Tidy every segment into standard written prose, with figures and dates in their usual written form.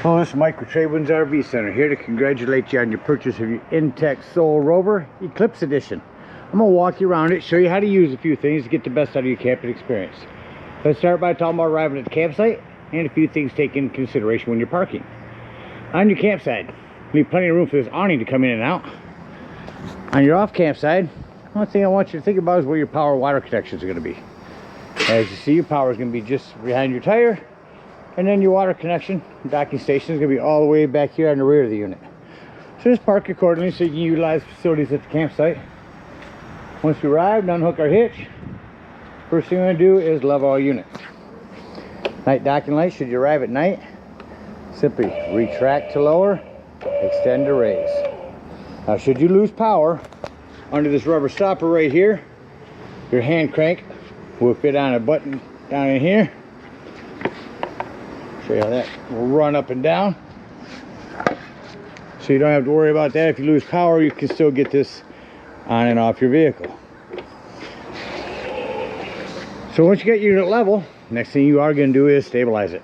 Hello, this is Mike with TradeWinds RV Center, here to congratulate you on your purchase of your Intech Sol Rover Eclipse Edition. I'm going to walk you around it, show you how to use a few things to get the best out of your camping experience. Let's start by talking about arriving at the campsite and a few things to take into consideration when you're parking. On your campsite, leave plenty of room for this awning to come in and out. On your off campsite, one thing I want you to think about is where your power water connections are going to be. As you see, your power is going to be just behind your tire. And then your water connection, docking station, is going to be all the way back here on the rear of the unit. So just park accordingly so you can utilize facilities at the campsite. Once we arrive and unhook our hitch, first thing we're going to do is level our unit. Night docking light, should you arrive at night, simply retract to lower, extend to raise. Now should you lose power, under this rubber stopper right here, your hand crank will fit on a button down in here. Show you how that will run up and down, so you don't have to worry about that. If you lose power, you can still get this on and off your vehicle. So once you get your unit level, next thing you are going to do is stabilize it.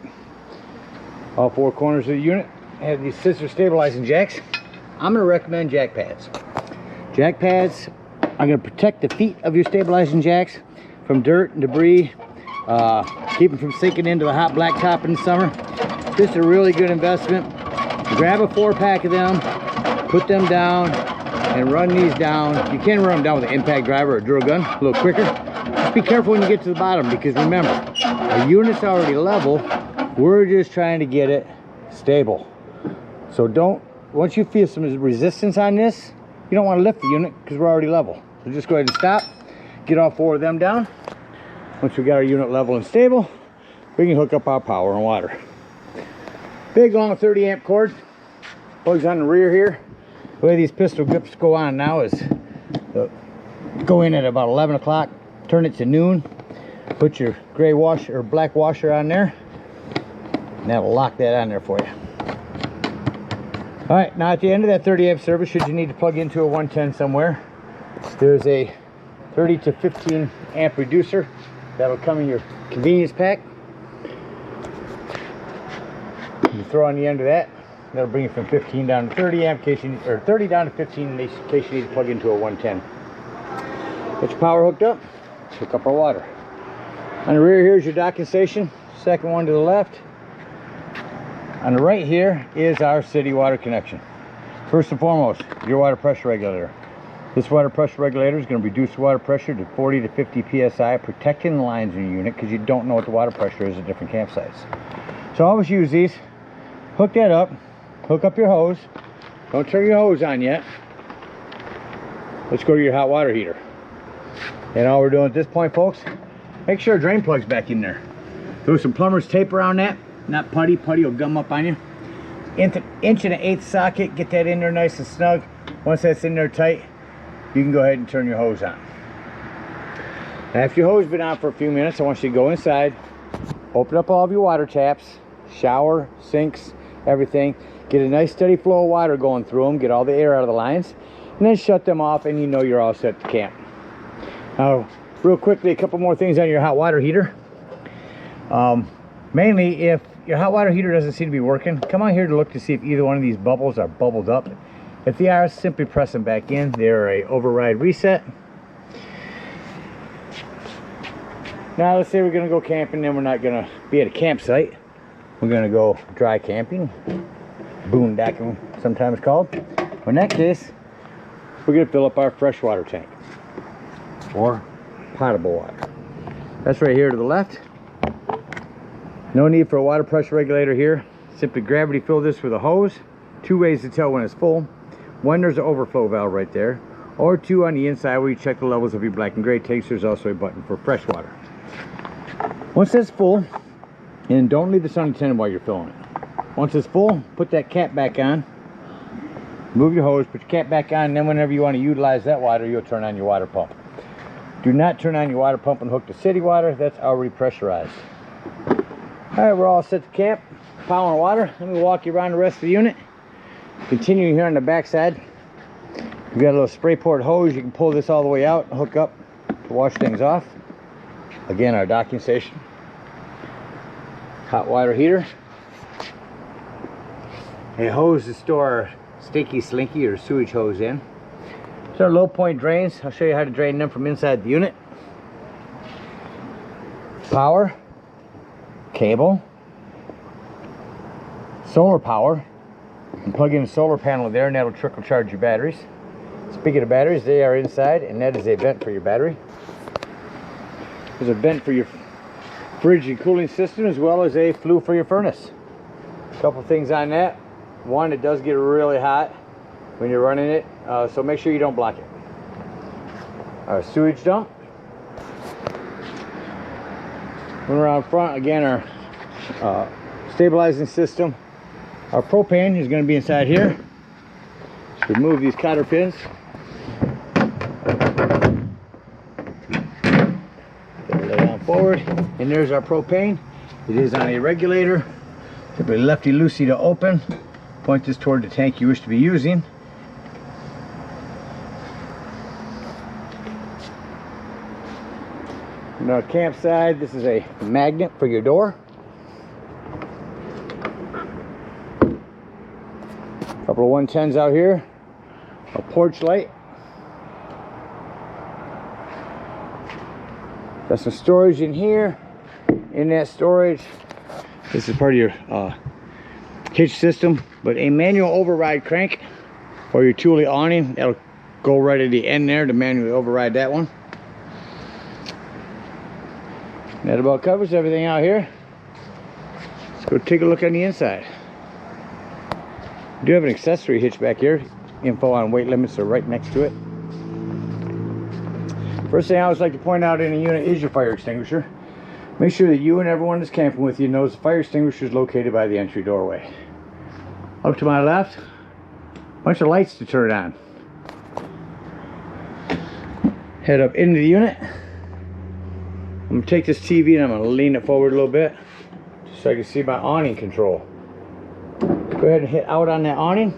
All four corners of the unit have these scissor stabilizing jacks. I'm going to recommend jack pads. Jack pads are going to protect the feet of your stabilizing jacks from dirt and debris. Keep them from sinking into the hot black top in the summer. Just a really good investment. Grab a 4-pack of them, put them down, and run these down. You can run them down with an impact driver or a drill gun a little quicker. Just be careful when you get to the bottom, because remember, the unit's already level. We're just trying to get it stable. So once you feel some resistance on this, you don't want to lift the unit because we're already level. So just go ahead and stop, get all four of them down. Once we got our unit level and stable, we can hook up our power and water. Big long 30 amp cord plugs on the rear here. The way these pistol grips go on now is go in at about 11 o'clock, turn it to noon, put your gray washer or black washer on there, and that'll lock that on there for you. All right, now at the end of that 30 amp service, should you need to plug into a 110 somewhere, there's a 30 to 15 amp reducer that'll come in your convenience pack. You throw on the end of that, that'll bring it from 15 down to 30 amp, or 30 down to 15 in case you need to plug into a 110. Get your power hooked up, let's hook up our water. On the rear here is your docking station, second one to the left. On the right here is our city water connection. First and foremost, your water pressure regulator. This water pressure regulator is going to reduce the water pressure to 40 to 50 psi, protecting the lines in your unit because you don't know what the water pressure is at different campsites. So always use these. Hook that up. Hook up your hose. Don't turn your hose on yet. Let's go to your hot water heater. And all we're doing at this point, folks, make sure a drain plug's back in there. Throw some plumber's tape around that. Not putty. Putty will gum up on you. Inch and an eighth socket. Get that in there nice and snug. Once that's in there tight, you can go ahead and turn your hose on. Now, after your hose has been on for a few minutes, I want you to go inside, open up all of your water taps, shower, sinks, everything. Get a nice steady flow of water going through them, get all the air out of the lines, and then shut them off, and you know you're all set to camp. Now, real quickly, a couple more things on your hot water heater. Mainly, if your hot water heater doesn't seem to be working, come on here to look to see if either one of these bubbles are bubbled up. If they are, simply press them back in. They're a override reset. Now let's say we're going to go camping and we're not going to be at a campsite. We're going to go dry camping, boondocking sometimes called. In that case, we're going to fill up our freshwater tank or potable water. That's right here to the left. No need for a water pressure regulator here. Simply gravity fill this with a hose. 2 ways to tell when it's full. One, there's an overflow valve right there, or 2 on the inside where you check the levels of your black and gray tanks. There's also a button for fresh water. Once that's full, and don't leave this unattended while you're filling it. Once it's full, put that cap back on, move your hose, put your cap back on, and then whenever you want to utilize that water, you'll turn on your water pump. Do not turn on your water pump and hook to city water. That's already pressurized. All right, we're all set to camp, power and water. Let me walk you around the rest of the unit. Continuing here on the back side, we've got a little spray port hose. You can pull this all the way out and hook up to wash things off. Again, our docking station, hot water heater, a hose to store our stinky slinky or sewage hose in. These are low point drains. I'll show you how to drain them from inside the unit. Power, cable, solar power. You can plug in a solar panel there and that'll trickle charge your batteries. Speaking of batteries, they are inside, and that is a vent for your battery. There's a vent for your fridge and cooling system, as well as a flue for your furnace. A couple things on that. One, it does get really hot when you're running it, so make sure you don't block it. Our sewage dump. When we're out front, again, our stabilizing system. Our propane is going to be inside here. Remove these cotter pins. Lay down forward, and there's our propane. It is on a regulator. Simply lefty-loosey to open. Point this toward the tank you wish to be using. On our campsite, this is a magnet for your door. Couple of 110s out here. A porch light. Got some storage in here. In that storage, this is part of your hitch system, but a manual override crank for your Thule awning. That'll go right at the end there to manually override that one. That about covers everything out here. Let's go take a look on the inside. We do have an accessory hitch back here. Info on weight limits are right next to it. First thing I always like to point out in a unit is your fire extinguisher. Make sure that you and everyone that's camping with you knows the fire extinguisher is located by the entry doorway. Up to my left, a bunch of lights to turn on. Head up into the unit. I'm going to take this TV and I'm going to lean it forward a little bit just so I can see my awning control. Go ahead and hit out on that awning.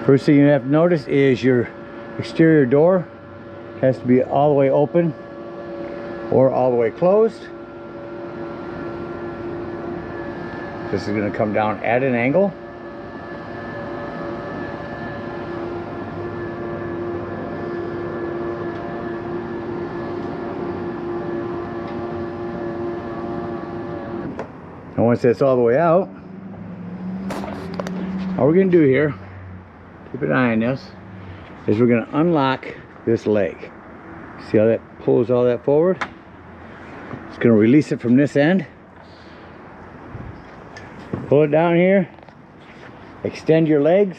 First thing you have to notice is your exterior door has to be all the way open or all the way closed. This is going to come down at an angle. And once that's all the way out, all we're going to do here, keep an eye on this, is we're going to unlock this leg. See how that pulls all that forward? It's going to release it from this end. Pull it down here. Extend your legs.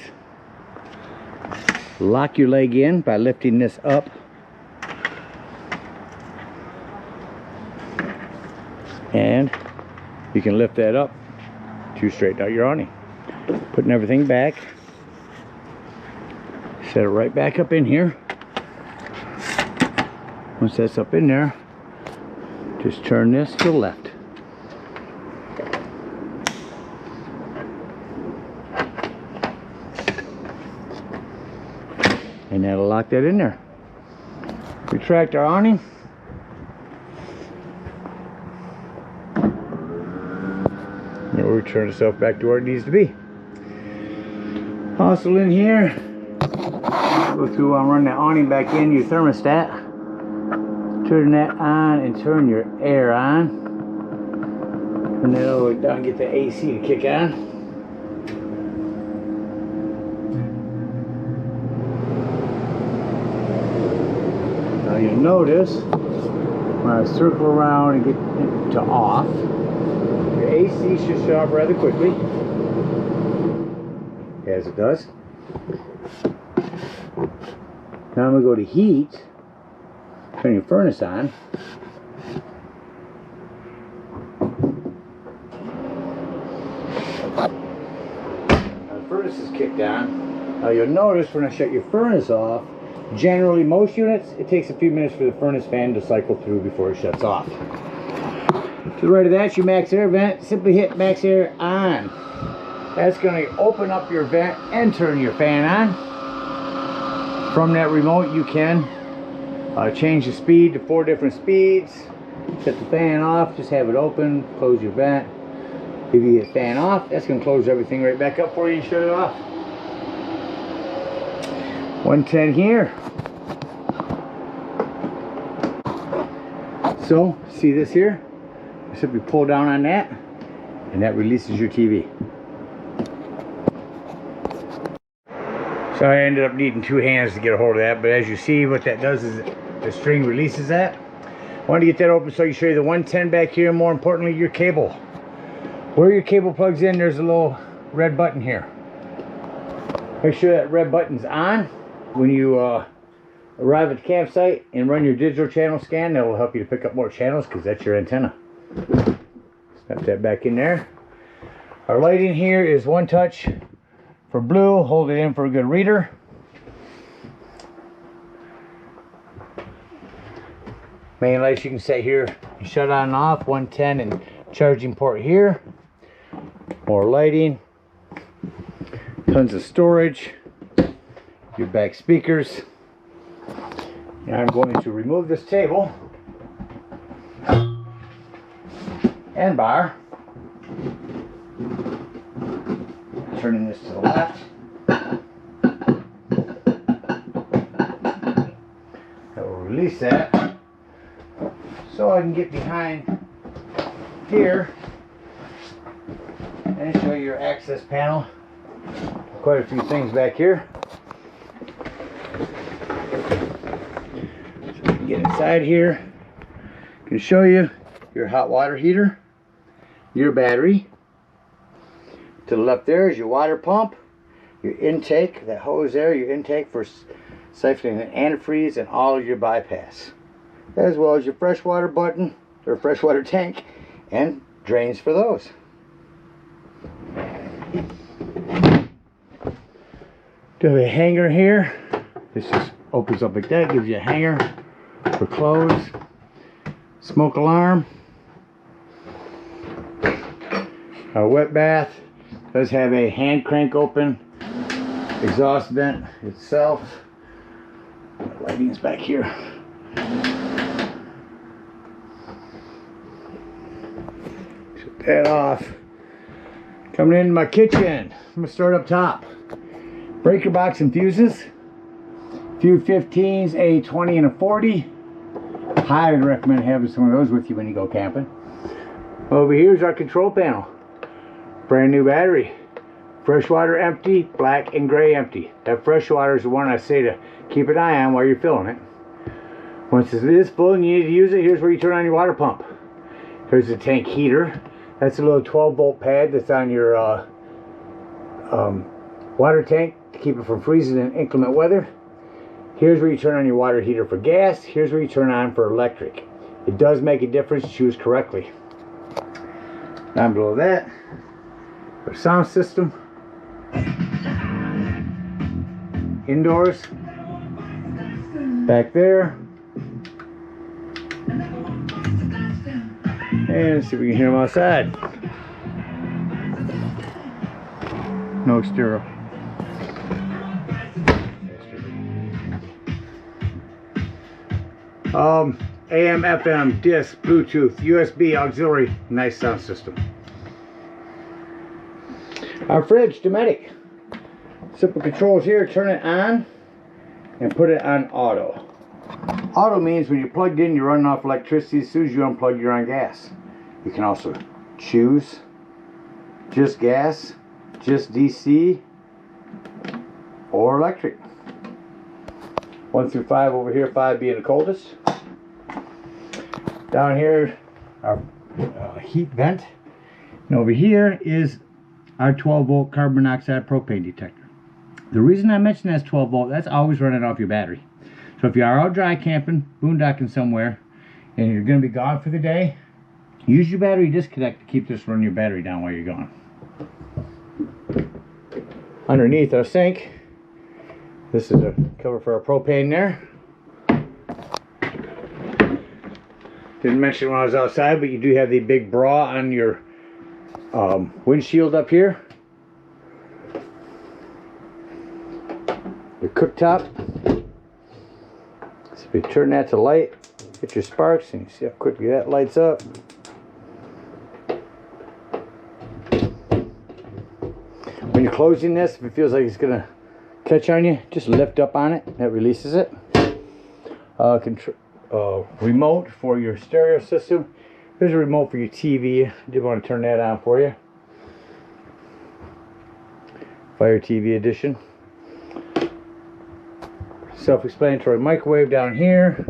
Lock your leg in by lifting this up. And you can lift that up to straighten out your awning. Putting everything back. Set it right back up in here. Once that's up in there, just turn this to the left. And that'll lock that in there. Retract our awning. And we'll return itself back to where it needs to be. Also in here, go through and run that awning back in, your thermostat. Turn that on and turn your air on. And then all the way down, get the AC to kick on. Now you'll notice when I circle around and get it to off, your AC should shut off rather quickly, as it does. Now I'm going to go to heat. Turn your furnace on. Now the furnace is kicked on. Now you'll notice when I shut your furnace off, generally most units, it takes a few minutes for the furnace fan to cycle through before it shuts off. To the right of that, your max air vent. Simply hit max air on. That's going to open up your vent and turn your fan on. From that remote, you can change the speed to 4 different speeds. Set the fan off, just have it open, close your vent. If you get fan off, that's going to close everything right back up for you and shut it off. 110 here. So, see this here? You simply pull down on that, and that releases your TV. So I ended up needing 2 hands to get a hold of that, but as you see, what that does is the string releases that. I wanted to get that open so I can show you the 110 back here, and more importantly, your cable. Where your cable plugs in, there's a little red button here. Make sure that red button's on when you arrive at the campsite and run your digital channel scan. That will help you to pick up more channels because that's your antenna. Snap that back in there. Our lighting here is 1 touch for blue. Hold it in for a good reader. Main lights you can set here. You shut on and off. 110 and charging port here. More lighting. Tons of storage. Your back speakers. Now I'm going to remove this table and bar. Turning this to the left. That will release that. So I can get behind here and show you your access panel. Quite a few things back here. So I can get inside here. I can show you your hot water heater, your battery. To the left there is your water pump, your intake, that hose there, your intake for siphoning and antifreeze and all of your bypass. As well as your freshwater button, or freshwater tank, and drains for those. Do have a hanger here. This just opens up like that, gives you a hanger for clothes. Smoke alarm. A wet bath. Does have a hand crank open, exhaust vent itself. The lighting is back here. Shut that off. Coming into my kitchen. I'm going to start up top. Breaker box and fuses. Few 15s, a 20 and a 40. Highly recommend having some of those with you when you go camping. Over here is our control panel. Brand new battery. Freshwater empty, black and gray empty. That freshwater is the one I say to keep an eye on while you're filling it. Once it is full and you need to use it, here's where you turn on your water pump. Here's the tank heater. That's a little 12-volt pad that's on your water tank to keep it from freezing in inclement weather. Here's where you turn on your water heater for gas. Here's where you turn on for electric. It does make a difference to choose correctly. Down below that, our sound system. Indoors. Back there. And let's see if we can hear them outside. No stereo. AM, FM, disc, Bluetooth, USB, auxiliary, nice sound system. Our fridge, Dometic. Simple controls here, turn it on and put it on auto. Auto means when you're plugged in, you're running off electricity. As soon as you unplug, you're on gas. You can also choose just gas, just DC, or electric. 1 through 5 over here, 5 being the coldest. Down here, our heat vent. And over here is our 12-volt carbon monoxide propane detector. The reason I mention that's 12 volt, that's always running off your battery. So if you are out dry camping, boondocking somewhere, and you're going to be gone for the day, use your battery disconnect to keep this running your battery down while you're gone. Underneath our sink, this is a cover for our propane there. Didn't mention when I was outside, but you do have the big bra on your windshield up here. Your cooktop. So if you turn that to light, get your sparks, and you see how quickly that lights up. When you're closing this, if it feels like it's gonna catch on you, just lift up on it. That releases it. Remote for your stereo system. There's a remote for your TV. I did want to turn that on for you. Fire TV edition. Self-explanatory microwave down here.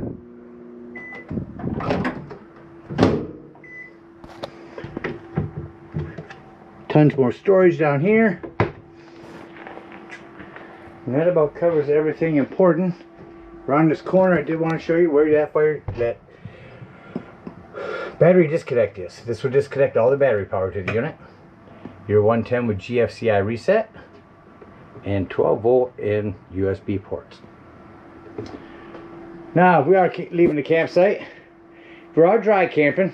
Tons more storage down here. And that about covers everything important. Around this corner, I did want to show you where that battery disconnect is. This will disconnect all the battery power to the unit. Your 110 with GFCI reset and 12 volt in USB ports. Now, if we are leaving the campsite, if we're out dry camping,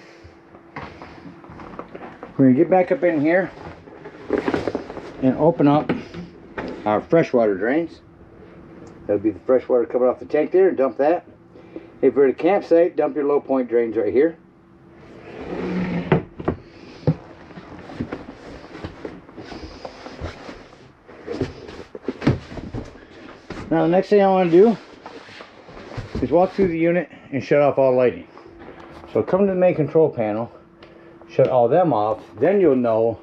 we're going to get back up in here and open up our freshwater drains. That'll be the fresh water coming off the tank there, and dump that. If you're at a campsite, dump your low point drains right here. Now the next thing I want to do is walk through the unit and shut off all lighting. So come to the main control panel, shut all them off, then you'll know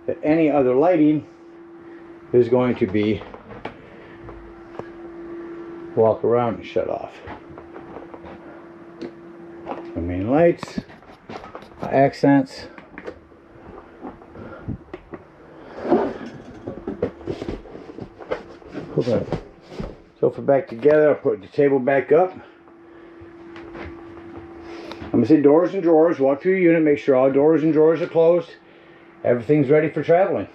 that any other lighting is going to be walk around and shut off. The main lights, accents. So for back together, I'll put the table back up. I'm going to say doors and drawers. Walk through your unit, make sure all doors and drawers are closed. Everything's ready for traveling.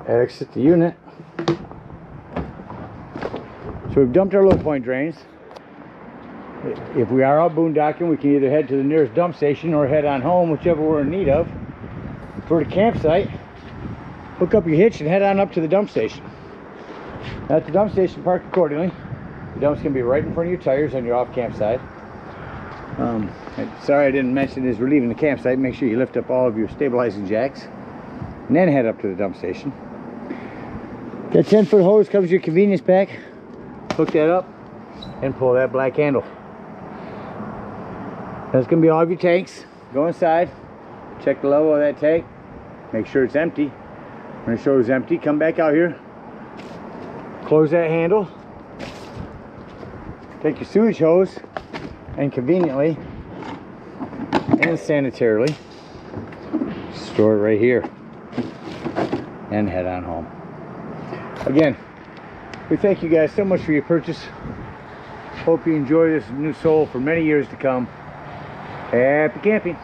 Exit the unit. So we've dumped our low point drains. If we are out boondocking, we can either head to the nearest dump station or head on home, whichever we're in need of. For the campsite, hook up your hitch and head on up to the dump station. At the dump station, park accordingly. The dump's going to be right in front of your tires on your off campsite. Sorry I didn't mention as we're leaving the campsite, make sure you lift up all of your stabilizing jacks and then head up to the dump station. That 10-foot hose covers your convenience pack. Hook that up and pull that black handle. That's going to be all of your tanks. Go inside, check the level of that tank, make sure it's empty. When it shows empty, come back out here, close that handle, take your sewage hose, and conveniently and sanitarily store it right here and head on home. Again, we thank you guys so much for your purchase. Hope you enjoy this new Sol for many years to come. Happy camping.